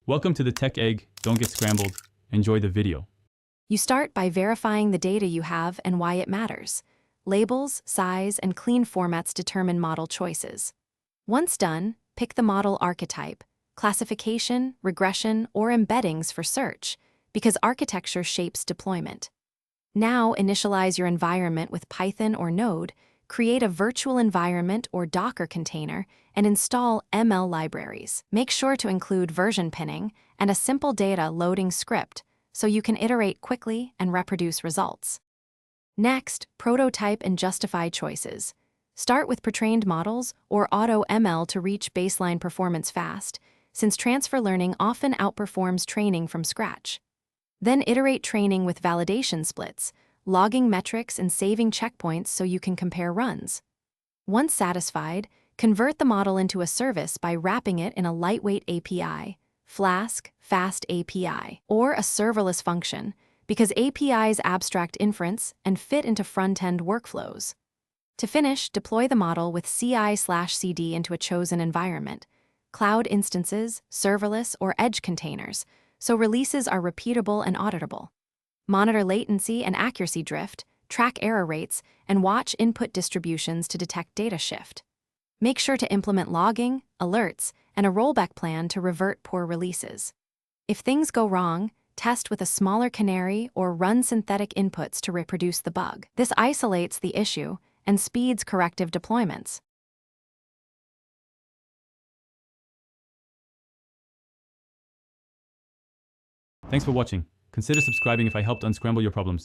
Welcome to the Tech Egg. Don't get scrambled. Enjoy the video. You start by verifying the data you have and why it matters. Labels, size, and clean formats determine model choices. Once done, pick the model archetype, classification, regression, or embeddings for search, because architecture shapes deployment. Now initialize your environment with Python or Node, create a virtual environment or Docker container, and install ML libraries. Make sure to include version pinning and a simple data loading script so you can iterate quickly and reproduce results. Next, prototype and justify choices. Start with pre-trained models or auto ML to reach baseline performance fast, since transfer learning often outperforms training from scratch. Then iterate training with validation splits, logging metrics and saving checkpoints so you can compare runs. Once satisfied, convert the model into a service by wrapping it in a lightweight API, Flask, Fast API, or a serverless function, because APIs abstract inference and fit into front-end workflows. To finish, deploy the model with CI/CD into a chosen environment, cloud instances, serverless, or edge containers, so releases are repeatable and auditable. Monitor latency and accuracy drift, track error rates, and watch input distributions to detect data shift. Make sure to implement logging, alerts, and a rollback plan to revert poor releases. If things go wrong, test with a smaller canary or run synthetic inputs to reproduce the bug. This isolates the issue and speeds corrective deployments. Thanks for watching. Consider subscribing if I helped unscramble your problems.